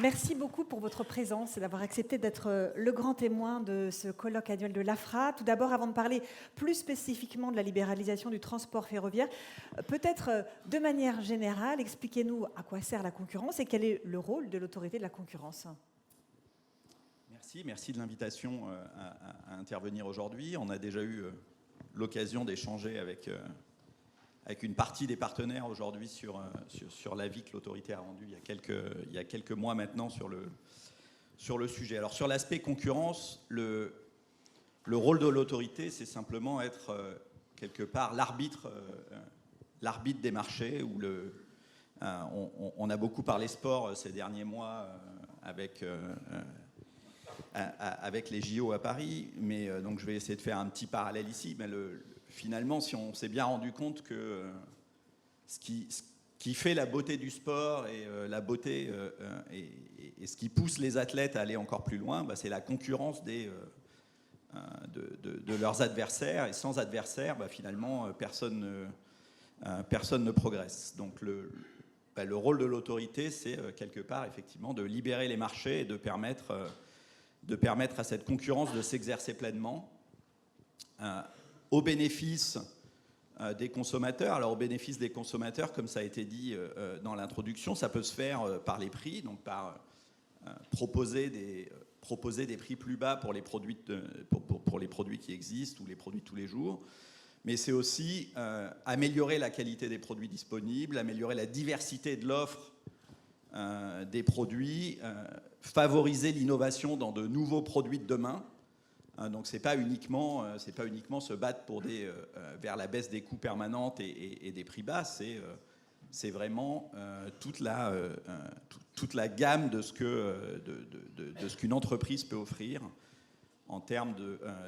Merci beaucoup pour votre présence et d'avoir accepté d'être le grand témoin de ce colloque annuel de l'AFRA. Tout d'abord, avant de parler plus spécifiquement de la libéralisation du transport ferroviaire, peut-être de manière générale, expliquez-nous à quoi sert la concurrence et quel est le rôle de l'autorité de la concurrence. Merci de l'invitation à intervenir aujourd'hui. On a déjà eu l'occasion d'échanger avec une partie des partenaires aujourd'hui sur l'avis que l'autorité a rendu il y a quelques mois maintenant sur le sujet. Alors sur l'aspect concurrence, le rôle de l'autorité, c'est simplement être quelque part l'arbitre des marchés. On a beaucoup parlé sport ces derniers mois avec les JO à Paris, mais donc je vais essayer de faire un petit parallèle ici. Mais finalement, si on s'est bien rendu compte que ce qui fait la beauté du sport et la beauté et ce qui pousse les athlètes à aller encore plus loin, c'est la concurrence de leurs adversaires. Et sans adversaires, finalement, personne ne progresse. Donc le rôle de l'autorité, c'est quelque part effectivement de libérer les marchés et de permettre à cette concurrence de s'exercer pleinement au bénéfice des consommateurs. Alors au bénéfice des consommateurs, comme ça a été dit dans l'introduction, ça peut se faire par les prix, donc par proposer des prix plus bas pour les produits pour les produits qui existent ou les produits de tous les jours. Mais c'est aussi améliorer la qualité des produits disponibles, améliorer la diversité de l'offre des produits, favoriser l'innovation dans de nouveaux produits de demain. Donc c'est pas uniquement se battre vers la baisse des coûts permanente et des prix bas, c'est vraiment toute la gamme de ce qu'une entreprise peut offrir en termes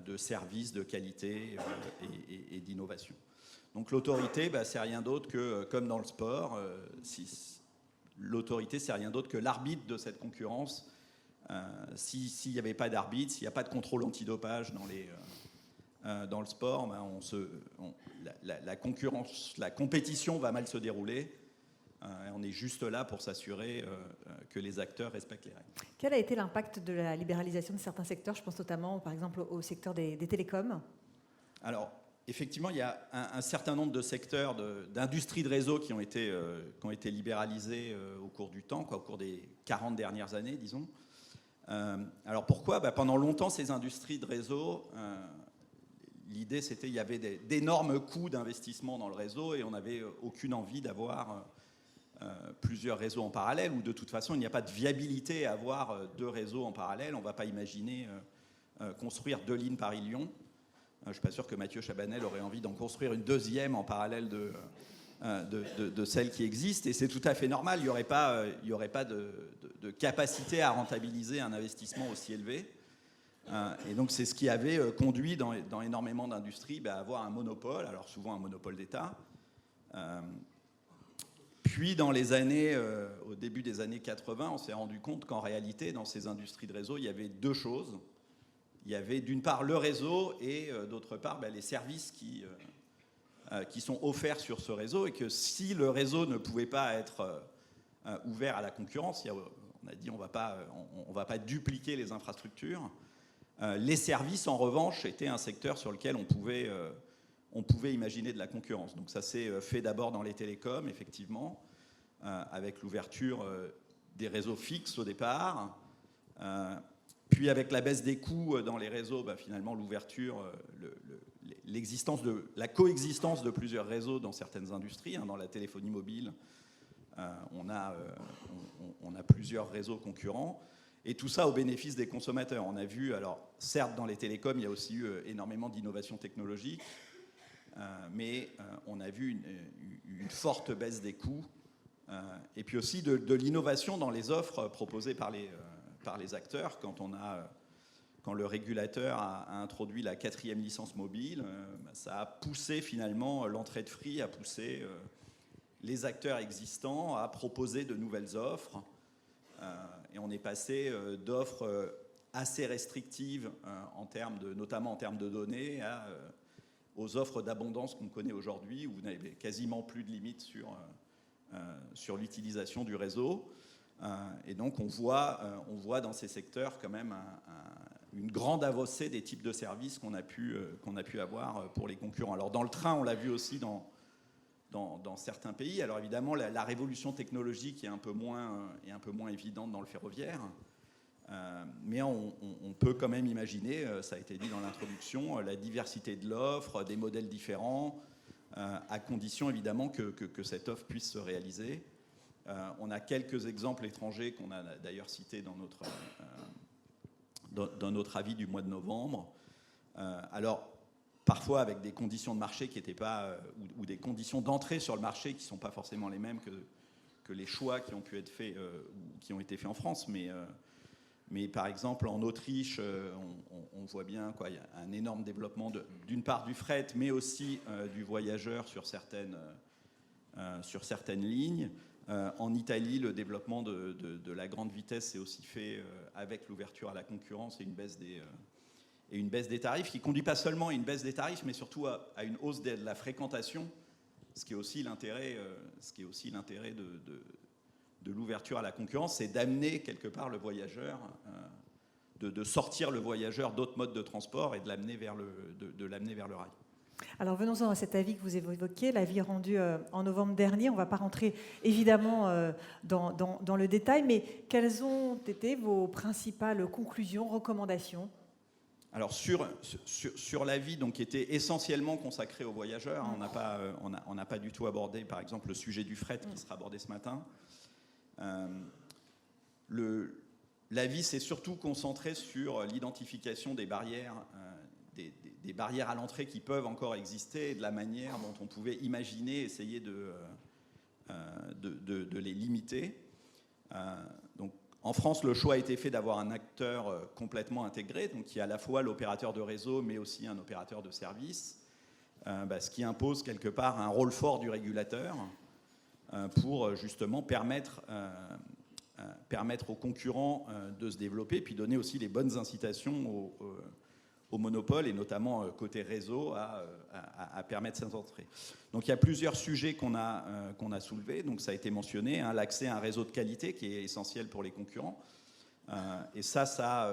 de services, de qualité et d'innovation. Donc l'autorité, c'est rien d'autre que, comme dans le sport, l'autorité, c'est rien d'autre que l'arbitre de cette concurrence. S'il n'y avait pas d'arbitre, s'il n'y a pas de contrôle antidopage dans le sport, la compétition va mal se dérouler. On est juste là pour s'assurer que les acteurs respectent les règles. Quel a été l'impact de la libéralisation de certains secteurs? Je pense notamment, par exemple, au secteur des télécoms. Alors, effectivement, il y a un certain nombre de secteurs d'industrie de réseau qui ont été libéralisés au cours du temps, au cours des 40 dernières années, disons. Alors pourquoi ? Pendant longtemps, ces industries de réseau, l'idée c'était qu'il y avait d'énormes coûts d'investissement dans le réseau et on n'avait aucune envie d'avoir plusieurs réseaux en parallèle, ou de toute façon il n'y a pas de viabilité à avoir deux réseaux en parallèle. On ne va pas imaginer construire 2 lignes Paris-Lyon. Je ne suis pas sûr que Mathieu Chabanel aurait envie d'en construire une deuxième en parallèle de celle qui existe, et c'est tout à fait normal. Il n'y aurait pas de capacité à rentabiliser un investissement aussi élevé. Et donc c'est ce qui avait conduit dans énormément d'industries à avoir un monopole, alors souvent un monopole d'État. Puis dans les années, au début des années 80, on s'est rendu compte qu'en réalité, dans ces industries de réseau, il y avait deux choses. Il y avait d'une part le réseau et d'autre part les services qui sont offerts sur ce réseau, et que si le réseau ne pouvait pas être ouvert à la concurrence, on a dit on va pas dupliquer les infrastructures. Les services, en revanche, étaient un secteur sur lequel on pouvait imaginer de la concurrence. Donc ça s'est fait d'abord dans les télécoms, effectivement, avec l'ouverture des réseaux fixes au départ. Puis avec la baisse des coûts dans les réseaux, finalement l'ouverture, la coexistence de plusieurs réseaux dans certaines industries. Dans la téléphonie mobile, on a plusieurs réseaux concurrents. Et tout ça au bénéfice des consommateurs. On a vu, alors certes dans les télécoms, il y a aussi eu énormément d'innovation technologique, mais on a vu une forte baisse des coûts, et puis aussi de l'innovation dans les offres proposées par les acteurs. Quand le régulateur a introduit la 4e licence mobile, ça a poussé finalement l'entrée de Free, a poussé les acteurs existants à proposer de nouvelles offres. Et on est passé d'offres assez restrictives, notamment en termes de données, aux offres d'abondance qu'on connaît aujourd'hui, où vous n'avez quasiment plus de limites sur l'utilisation du réseau. Et donc on voit dans ces secteurs quand même une grande avancée des types de services qu'on a pu avoir pour les concurrents. Alors dans le train, on l'a vu aussi dans certains pays. Alors évidemment, la révolution technologique est un peu moins évidente dans le ferroviaire. Mais on peut quand même imaginer, ça a été dit dans l'introduction, la diversité de l'offre, des modèles différents, à condition évidemment que cette offre puisse se réaliser. On a quelques exemples étrangers qu'on a d'ailleurs cités dans notre avis du mois de novembre. Alors, parfois avec des conditions de marché qui n'étaient pas, ou des conditions d'entrée sur le marché qui ne sont pas forcément les mêmes que les choix qui ont pu être faits, ou qui ont été faits en France. Mais par exemple, en Autriche, on voit bien il y a un énorme développement d'une part du fret, mais aussi du voyageur sur certaines lignes. En Italie, le développement de la grande vitesse s'est aussi fait avec l'ouverture à la concurrence et une baisse des tarifs, qui ne conduit pas seulement à une baisse des tarifs, mais surtout à une hausse de la fréquentation, ce qui est aussi l'intérêt de l'ouverture à la concurrence, c'est d'amener quelque part le voyageur, de sortir le voyageur d'autres modes de transport et de l'amener vers le rail. Alors venons-en à cet avis que vous évoquiez, l'avis rendu en novembre dernier. On ne va pas rentrer évidemment dans le détail, mais quelles ont été vos principales conclusions, recommandations ? Alors sur l'avis qui était essentiellement consacré aux voyageurs, on n'a pas du tout abordé par exemple le sujet du fret qui sera abordé ce matin. L'avis s'est surtout concentré sur l'identification des barrières, des barrières à l'entrée qui peuvent encore exister et de la manière dont on pouvait imaginer essayer de les limiter. Donc, en France, le choix a été fait d'avoir un acteur complètement intégré, donc qui est à la fois l'opérateur de réseau, mais aussi un opérateur de service, ce qui impose quelque part un rôle fort du régulateur pour justement permettre aux concurrents de se développer, puis donner aussi les bonnes incitations au monopole, et notamment côté réseau, à permettre cette entrée. Donc il y a plusieurs sujets qu'on a soulevés, donc ça a été mentionné, l'accès à un réseau de qualité qui est essentiel pour les concurrents. Et ça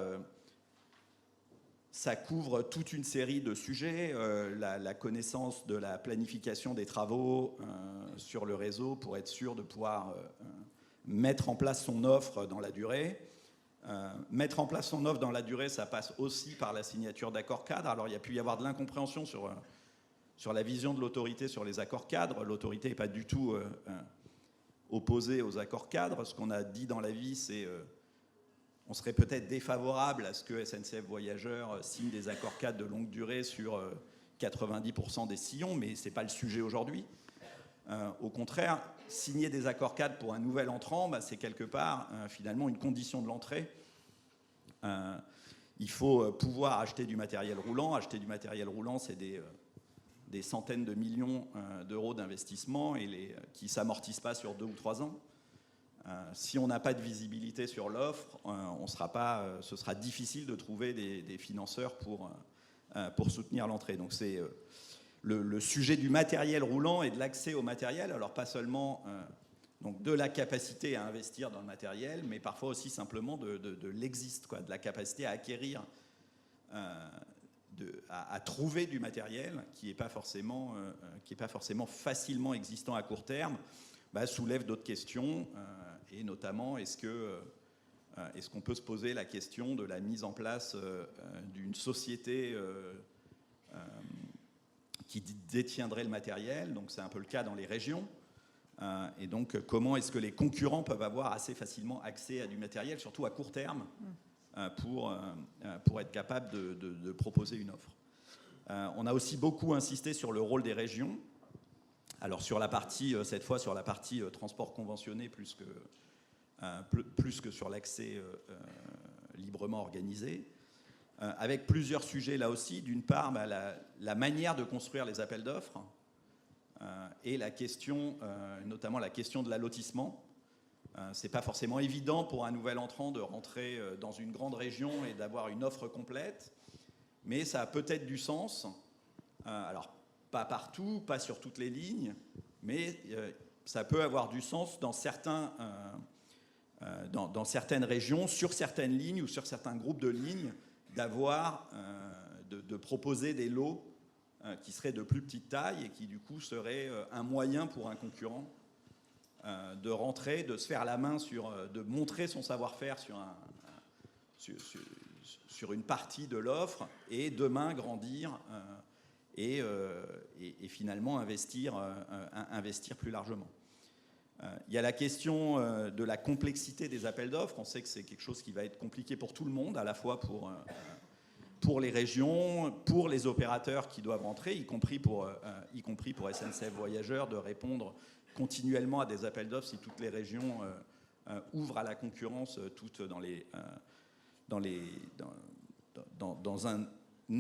couvre toute une série de sujets, la connaissance de la planification des travaux sur le réseau pour être sûr de pouvoir mettre en place son offre dans la durée. Mettre en place son offre dans la durée, ça passe aussi par la signature d'accords cadres. Alors il y a pu y avoir de l'incompréhension sur la vision de l'autorité sur les accords cadres. L'autorité n'est pas du tout opposée aux accords cadres. Ce qu'on a dit dans l'avis, c'est on serait peut-être défavorable à ce que SNCF Voyageurs signe des accords cadres de longue durée sur 90% des sillons, mais ce n'est pas le sujet aujourd'hui. Au contraire, signer des accords cadres pour un nouvel entrant, c'est quelque part finalement une condition de l'entrée. Il faut pouvoir acheter du matériel roulant. Acheter du matériel roulant, c'est des centaines de millions d'euros d'investissement qui ne s'amortissent pas sur 2 ou 3 ans. Si on n'a pas de visibilité sur l'offre, ce sera difficile de trouver des financeurs pour soutenir l'entrée. Donc c'est le sujet du matériel roulant et de l'accès au matériel, alors pas seulement donc de la capacité à investir dans le matériel, mais parfois aussi simplement de l'existe, de la capacité à acquérir, à trouver du matériel qui n'est pas forcément facilement existant à court terme, soulève d'autres questions, et notamment est-ce qu'on peut se poser la question de la mise en place d'une société qui détiendrait le matériel, donc c'est un peu le cas dans les régions. Et donc, comment est-ce que les concurrents peuvent avoir assez facilement accès à du matériel, surtout à court terme, pour être capable de proposer une offre. On a aussi beaucoup insisté sur le rôle des régions. Alors, cette fois sur la partie transport conventionné, plus que sur l'accès librement organisé. Avec plusieurs sujets là aussi. D'une part, la manière de construire les appels d'offres et la question, notamment la question de l'allotissement. C'est pas forcément évident pour un nouvel entrant de rentrer dans une grande région et d'avoir une offre complète, mais ça a peut-être du sens. Alors, pas partout, pas sur toutes les lignes, mais ça peut avoir du sens dans certains dans certaines régions, sur certaines lignes ou sur certains groupes de lignes, de proposer des lots qui seraient de plus petite taille et qui du coup seraient un moyen pour un concurrent de rentrer, de se faire la main, de montrer son savoir-faire sur une partie de l'offre et demain grandir et finalement investir plus largement. Il y a la question de la complexité des appels d'offres. On sait que c'est quelque chose qui va être compliqué pour tout le monde, à la fois pour les régions, pour les opérateurs qui doivent rentrer, y compris pour SNCF Voyageurs, de répondre continuellement à des appels d'offres si toutes les régions ouvrent à la concurrence, toutes dans un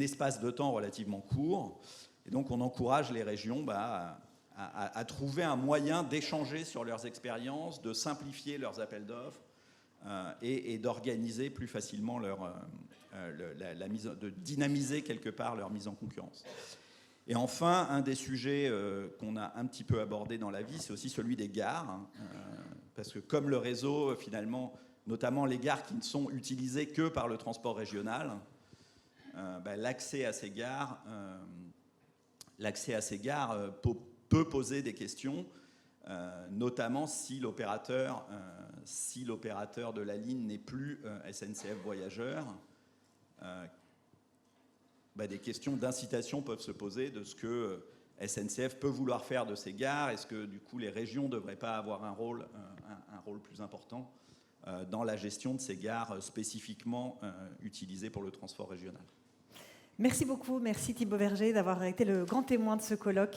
espace de temps relativement court. Et donc on encourage les régions à trouver un moyen d'échanger sur leurs expériences, de simplifier leurs appels d'offres et d'organiser plus facilement de dynamiser quelque part leur mise en concurrence. Et enfin, un des sujets qu'on a un petit peu abordé dans la vie, c'est aussi celui des gares, parce que comme le réseau, finalement, notamment les gares qui ne sont utilisées que par le transport régional, l'accès à ces gares peut poser des questions, notamment si l'opérateur de la ligne n'est plus SNCF Voyageurs. Des questions d'incitation peuvent se poser de ce que SNCF peut vouloir faire de ces gares. Est-ce que du coup les régions ne devraient pas avoir un rôle plus important dans la gestion de ces gares spécifiquement utilisées pour le transport régional? Merci beaucoup, merci Thibaut Verger d'avoir été le grand témoin de ce colloque.